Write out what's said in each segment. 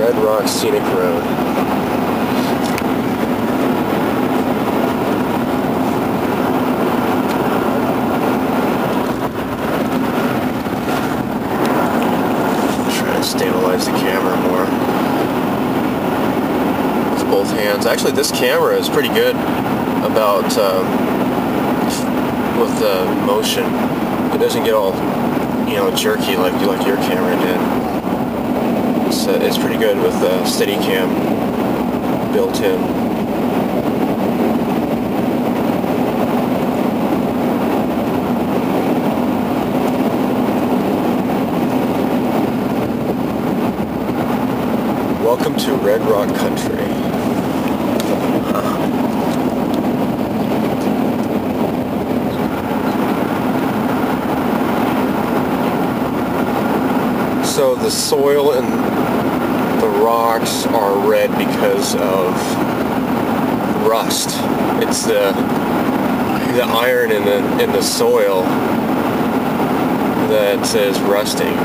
Red Rock Scenic Road. Try to stabilize the camera more with both hands. Actually, this camera is pretty good about with the motion. It doesn't get all, you know, jerky like your camera did. It's pretty good with the Steadicam built in. Welcome to Red Rock Country. So the soil and the rocks are red because of rust. It's the iron in the soil that is rusting.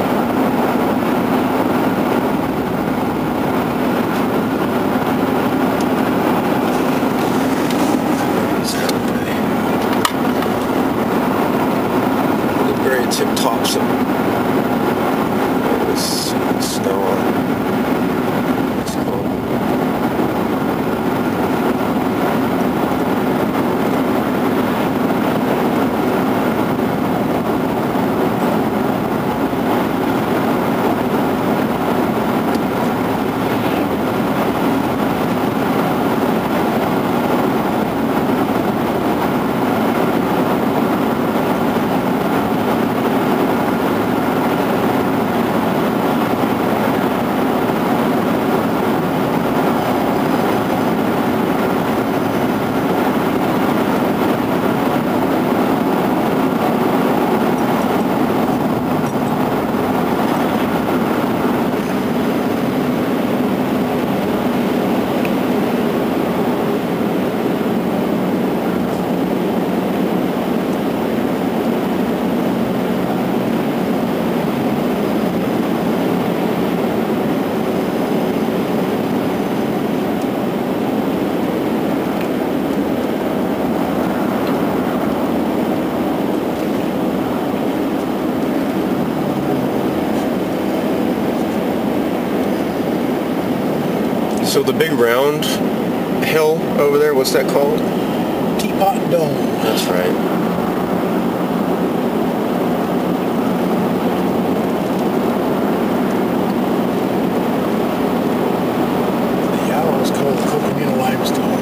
The very tip tops of snow on. It's cool. So the big round hill over there, what's that called? Teapot Dome. That's right. The yellow is called Coconino Limestone.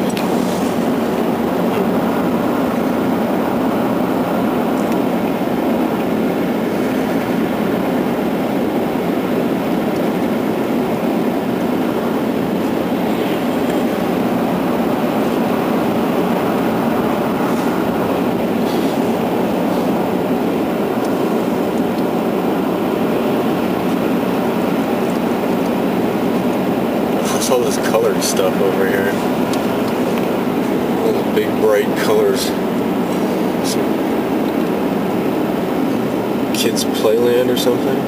All this colored stuff over here. All the big bright colors. Some kids' playland or something?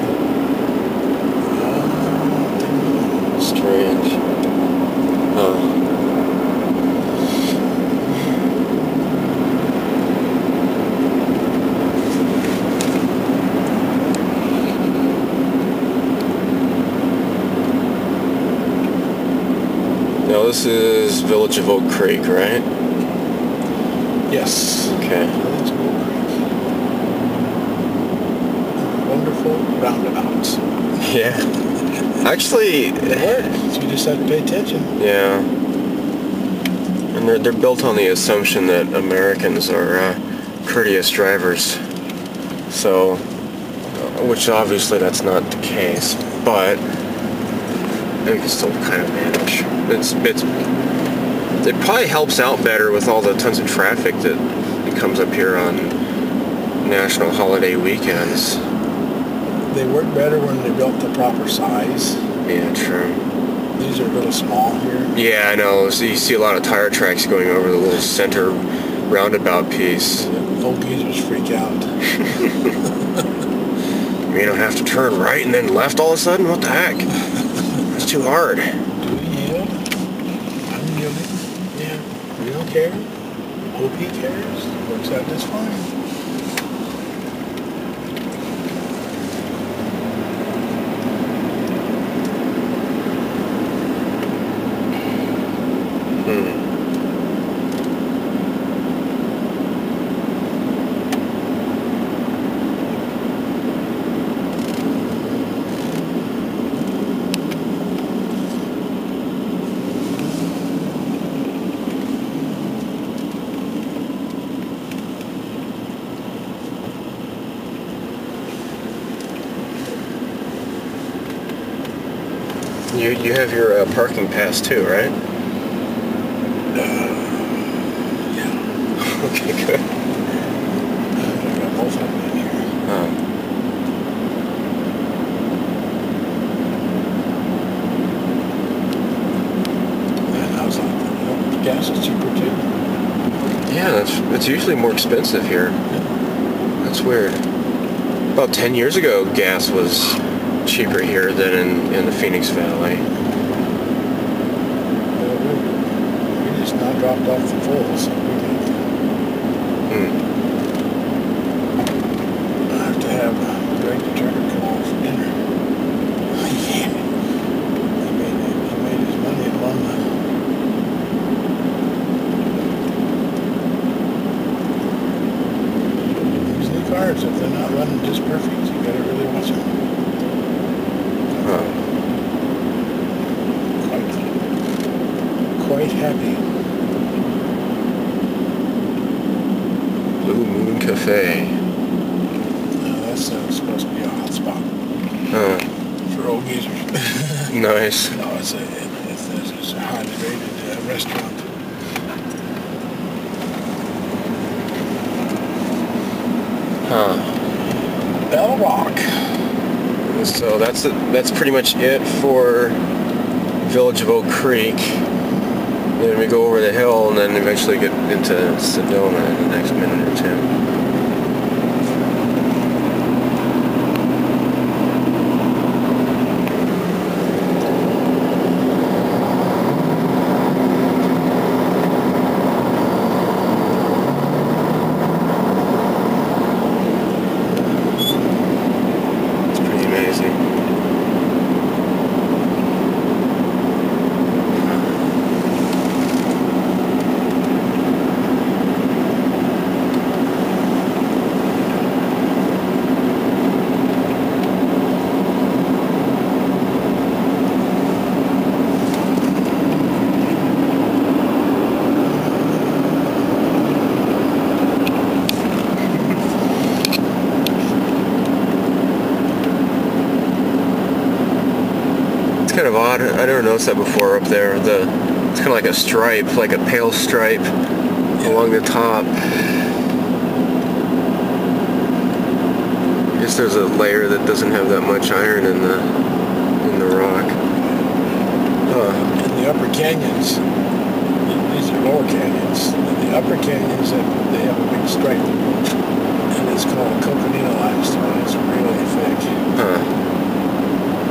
Strange. Now this is Village of Oak Creek, right? Yes. Okay. Village of Oak Creek. Wonderful roundabouts. Yeah. Actually, It works. You just have to pay attention. yeah. And they're built on the assumption that Americans are courteous drivers. So, which obviously that's not the case, but we can still kind of manage. It probably helps out better with all the tons of traffic that comes up here on national holiday weekends. They work better when they're built the proper size. Yeah, true. These are a little small here. Yeah, I know. So you see a lot of tire tracks going over the little center roundabout piece. Old geezers freak out. You don't have to turn right and then left all of a sudden? What the heck? too hard. Do we yield? I'm yielding. Yeah. We don't care. Hope he cares. Works out just fine. You have your parking pass too, right? Yeah. Okay, good. I got both of them in here. Oh. And I was like, well, gas is cheaper too. Yeah, it's usually more expensive here. That's weird. About 10 years ago, gas was cheaper here than in the Phoenix Valley. Well, we just now dropped off the full, so we I have to have Greg the trucker come over for dinner. Yeah. He made his money in 1 month. These new cars, if they're not running just perfect, you gotta really watch them. Quite happy. Blue Moon Cafe. That's supposed to be a hot spot for old geezers. Nice. No, it's a highly rated restaurant. Bell Rock. So that's pretty much it for Village of Oak Creek. Then we go over the hill and then eventually get into Sedona in the next minute or two. Kind of odd. I never noticed that before up there. It's kind of like a stripe, like a pale stripe along the top. I guess there's a layer that doesn't have that much iron in the rock. In the upper canyons, these are lower canyons. In the upper canyons, they have a big stripe, and it's called coconino limestone. It's really thick.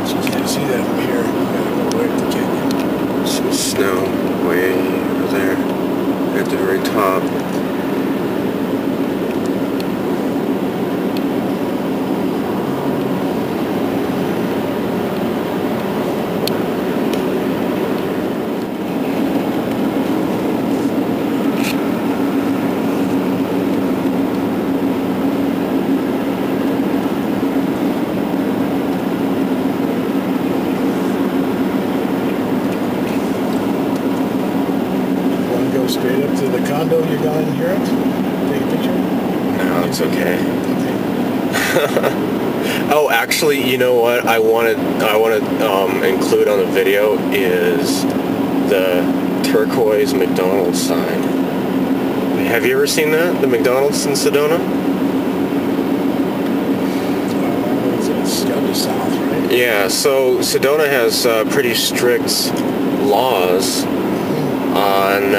So you can't see that from here. You gotta go right to the canyon. Some snow way over there at the very top. Straight up to the condo you're going here at? Take a picture? No, it's okay. Oh, actually, you know what I want to include on the video is the turquoise McDonald's sign. Have you ever seen that? The McDonald's in Sedona? It's got to be south, right? Yeah, so Sedona has pretty strict laws on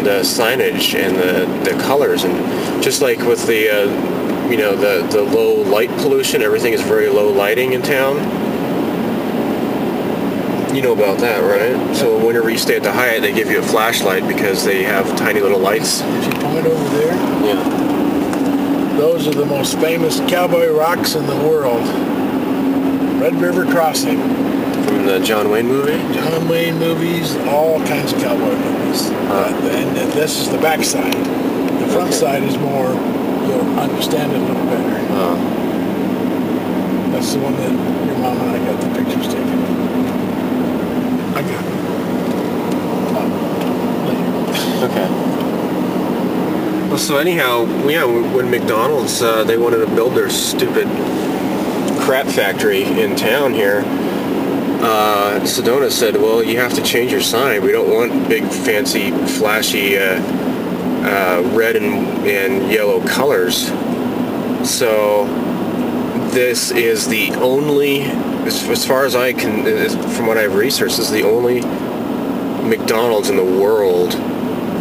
the signage and the colors, and just like with the the low light pollution, everything is very low lighting in town. You know about that, right? So whenever you stay at the Hyatt, they give you a flashlight because they have tiny little lights. If you point over there, Yeah. those are the most famous cowboy rocks in the world. Red River Crossing. From the John Wayne movie? John Wayne movies, all kinds of cowboy movies. And this is the back side. The front side is more, you'll understand it a little better. That's the one that your mom and I got the pictures taken. I got it. Okay. Well, so anyhow, yeah, when McDonald's, they wanted to build their stupid crap factory in town here, Sedona said, well, you have to change your sign. We don't want big, fancy, flashy red and yellow colors. So this is the only, as far as I can, from what I've researched, this is the only McDonald's in the world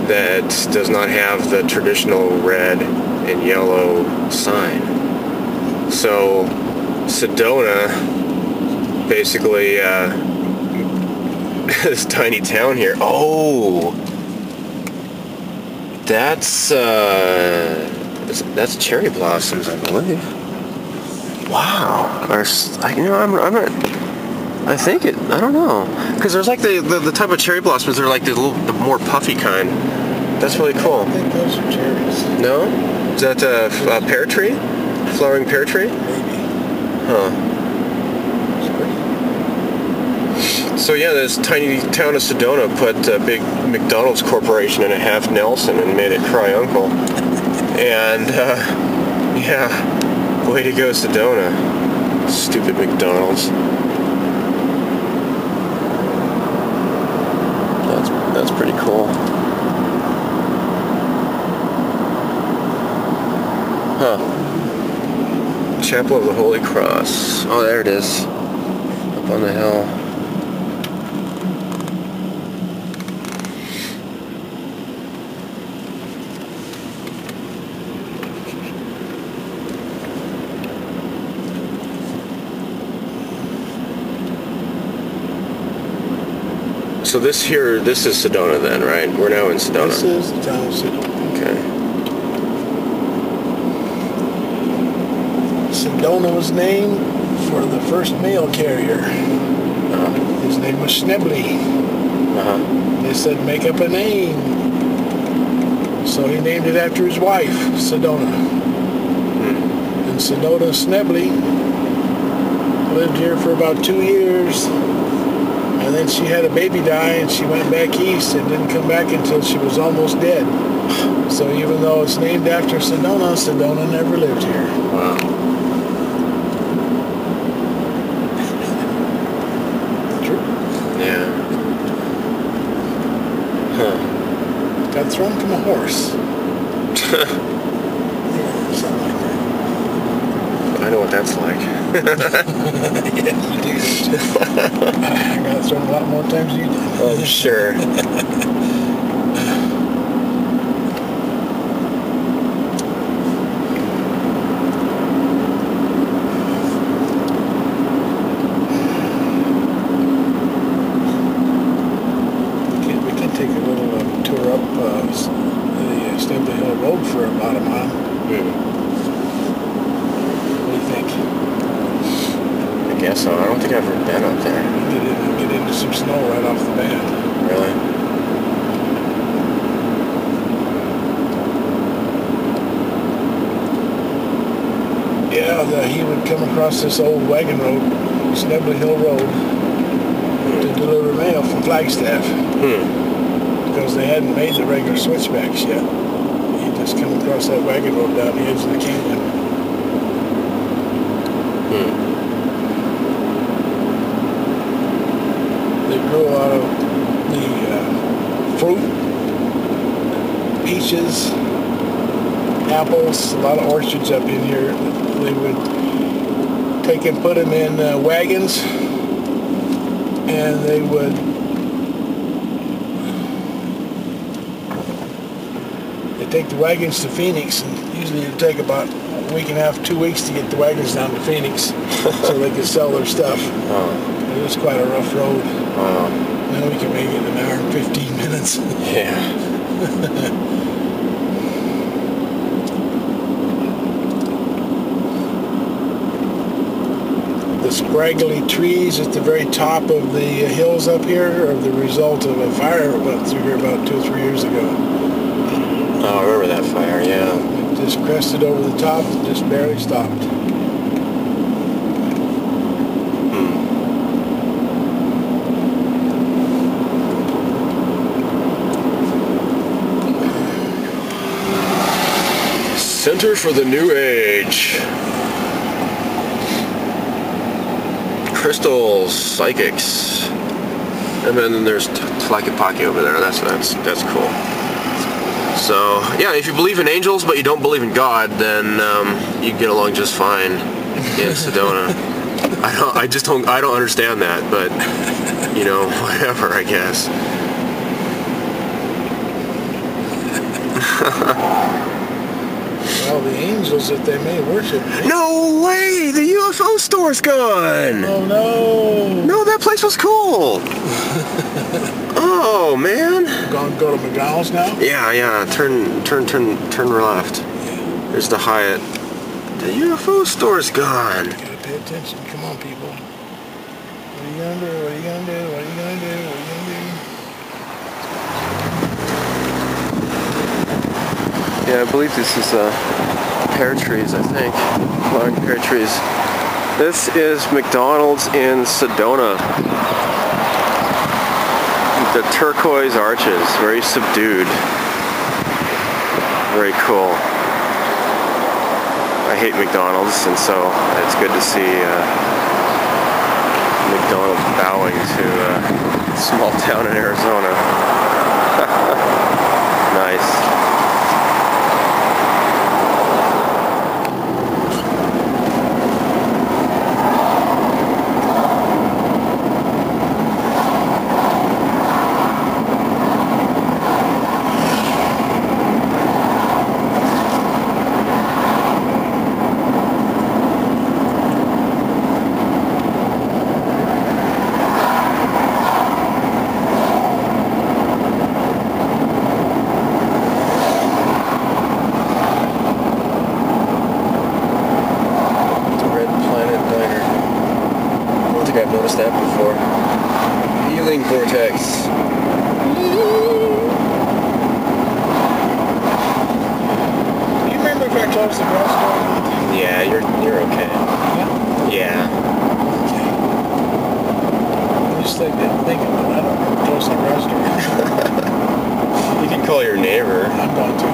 that does not have the traditional red and yellow sign. So Sedona, basically, this tiny town here. Oh, that's cherry blossoms, I believe. Wow. I'm not. I think it. I don't know, because there's like the type of cherry blossoms. They're like the more puffy kind. That's really cool. I think those are cherries. No? Is that a pear tree? Flowering pear tree? Maybe. Huh. It's pretty. So yeah, this tiny town of Sedona put a big McDonald's corporation in a half Nelson and made it cry uncle. And yeah, way to go, Sedona. Stupid McDonald's. That's pretty cool. Huh. Chapel of the Holy Cross. Oh, there it is. Up on the hill. So this is Sedona then, right? We're now in Sedona. This is the town of Sedona. Okay. Sedona was named for the first mail carrier. His name was Schnebley. They said, make up a name. So he named it after his wife, Sedona. And Sedona Schnebley lived here for about 2 years. And then she had a baby die, and she went back east and didn't come back until she was almost dead. So even though it's named after Sedona, Sedona never lived here. Wow. True. Yeah. Huh. Got thrown from a horse. Something like that. I know what that's like. Yeah, you do. I got thrown a lot more times than you did. Oh, sure. We can take a little tour up the Stanley Hill Road for about a mile. What do you think? I guess so. I don't think I've ever been up there. Get into some snow right off the bat. Really? Yeah, he would come across this old wagon road, Snebly Hill Road, to deliver mail from Flagstaff. Because they hadn't made the regular switchbacks yet. He'd just come across that wagon road down the edge of the canyon. They grow out of the fruit, peaches, apples, a lot of orchards up in here. They would take and put them in wagons, and they would take the wagons to Phoenix, and usually it'd take about a week and a half, 2 weeks to get the wagons down to Phoenix so they could sell their stuff. It was quite a rough road. Wow. Now we can make it in an hour and 15 minutes. Yeah. The scraggly trees at the very top of the hills up here are the result of a fire through here about 2 or 3 years ago. Oh, I remember that fire, yeah. It just crested over the top and just barely stopped. Center for the New Age. Crystals, psychics, and then there's Tlakepaki over there. That's cool. So yeah, if you believe in angels but you don't believe in God, then you can get along just fine in Sedona. I don't understand that, but you know, whatever, I guess. Well, the angels that they may worship. No way! The UFO store's gone! Oh no! No, that place was cool! Oh man! Go to McDonald's now? Yeah, turn left. There's the Hyatt. The UFO store's gone. You gotta pay attention. Come on, people. What are you gonna do? What are you gonna do? What are you gonna do? What are you gonna do? Yeah, I believe this is pear trees, I think. Large pear trees. This is McDonald's in Sedona. The turquoise arches, very subdued. Very cool. I hate McDonald's, and so it's good to see McDonald's bowing to a small town in Arizona. Nice. I've noticed that before. Healing vortex. Do you remember if I closed the garage door or not? Yeah, you're okay. Yeah. Okay. I'm just thinking, I don't remember closing the garage door. You can call your neighbor. I'm going to.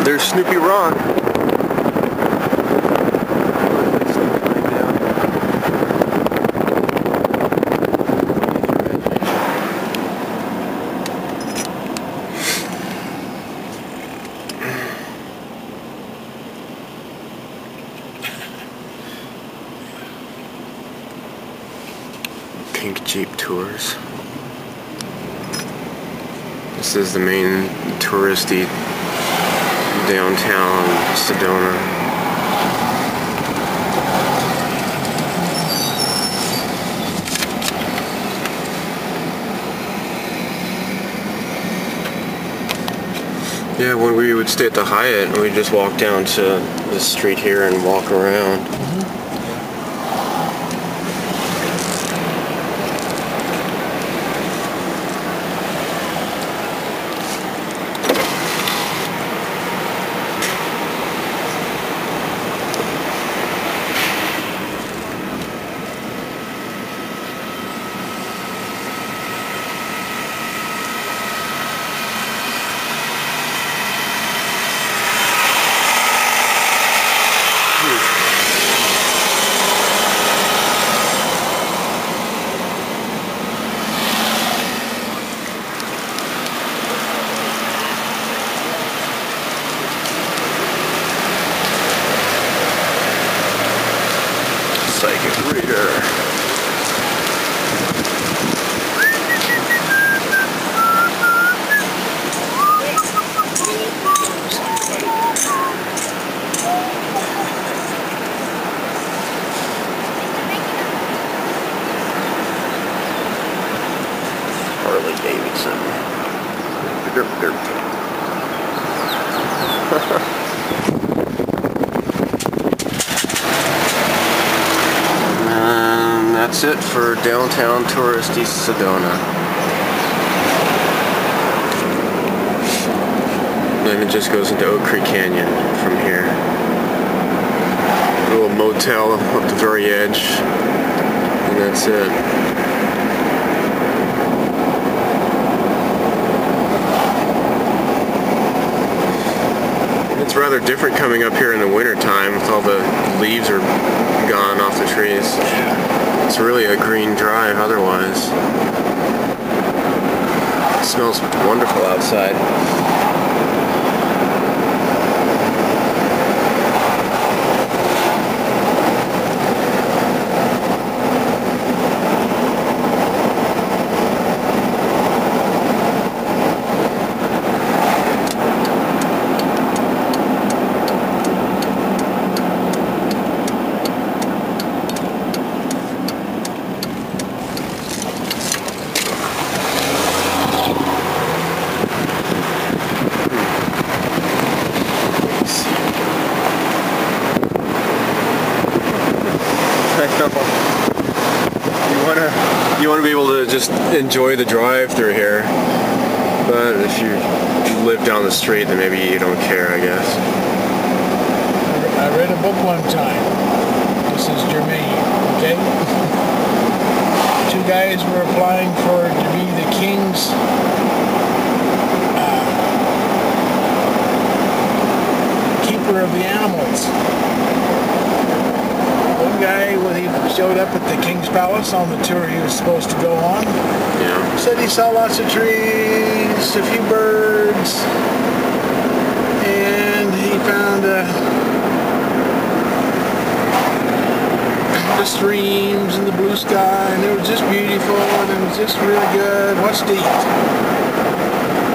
There's Snoopy Rock. Pink Jeep Tours. This is the main touristy downtown Sedona. Yeah, when we would stay at the Hyatt, we'd just walk down to the street here and walk around. Tiger. Davidson. And that's it for downtown touristy Sedona. Then it just goes into Oak Creek Canyon from here. A little motel up the very edge, and that's it. It's rather different coming up here in the winter time with all the leaves are gone off the trees. It's really a green drive otherwise. It smells wonderful outside. You want to be able to just enjoy the drive through here, but if you live down the street, then maybe you don't care, I guess. I read a book one time. This is Germaine, okay? Two guys were applying to be the king's keeper of the animals. One guy, when he showed up at the King's Palace on the tour he was supposed to go on, said he saw lots of trees, a few birds, and he found the streams and the blue sky, and it was just beautiful, and it was just really good. What's to eat?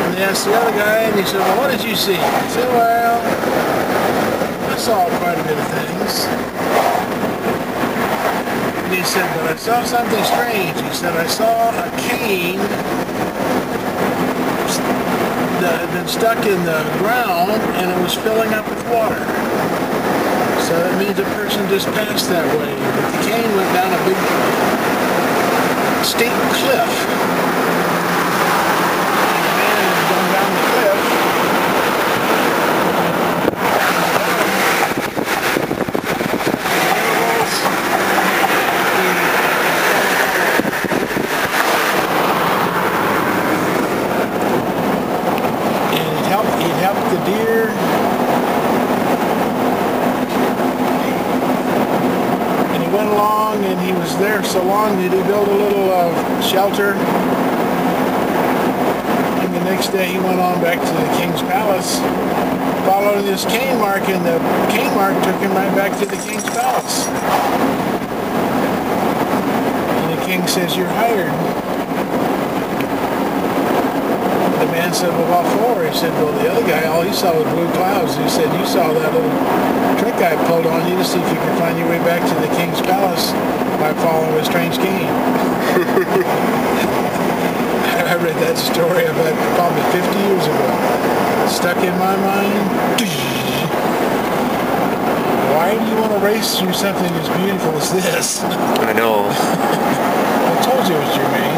And they asked the other guy, and he said, well, what did you see? He said, well, I saw quite a bit of things. He said, but I saw something strange. He said, I saw a cane that had been stuck in the ground and it was filling up with water. So that means a person just passed that way. But the cane went down a big steep cliff. And the man had gone down the cliff. And he was there so long that he built a little shelter, and the next day he went on back to the King's Palace following this cane mark, and the cane mark took him right back to the King's Palace. And the king says, you're hired. The man said, well, what for? He said, well, the other guy, all he saw was blue clouds. He said, you saw that little trick I pulled on you to see if you could find your way back to the King's Palace by following a strange cane. I read that story about probably 50 years ago. It's stuck in my mind. Why do you want to race through something as beautiful as this? I know. I told you it was Germaine.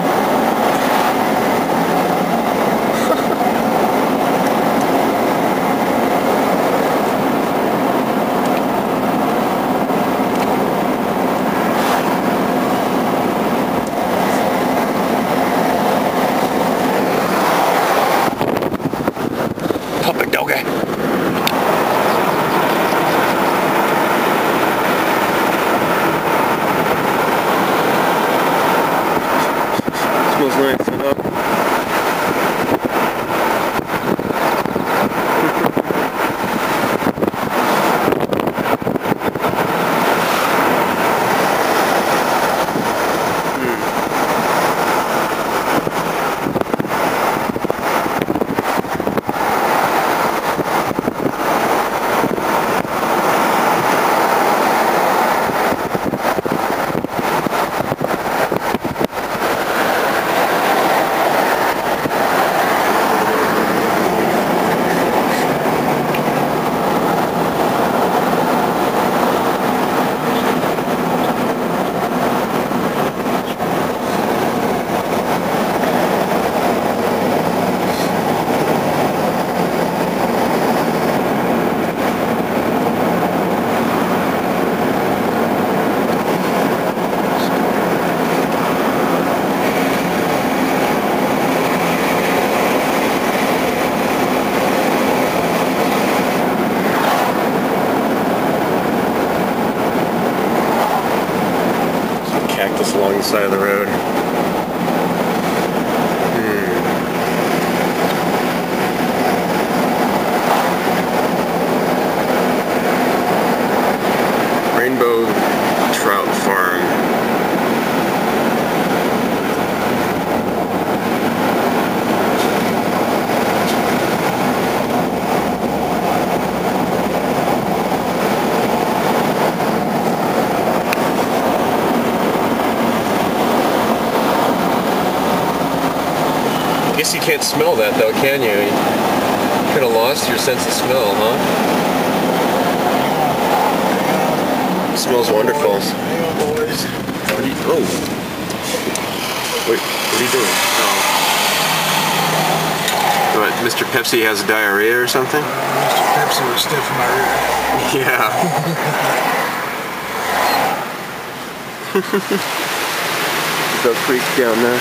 just along the side of the road. Rainbow Trout Farm. I guess you can't smell that though, can you? You kind of lost your sense of smell, huh? It smells wonderful. Hang on, boys. What are you, oh. Wait, what are you doing? Oh. What, Mr. Pepsi has diarrhea or something? Mr. Pepsi was stiff in my rear. Yeah. Duck Creek down there.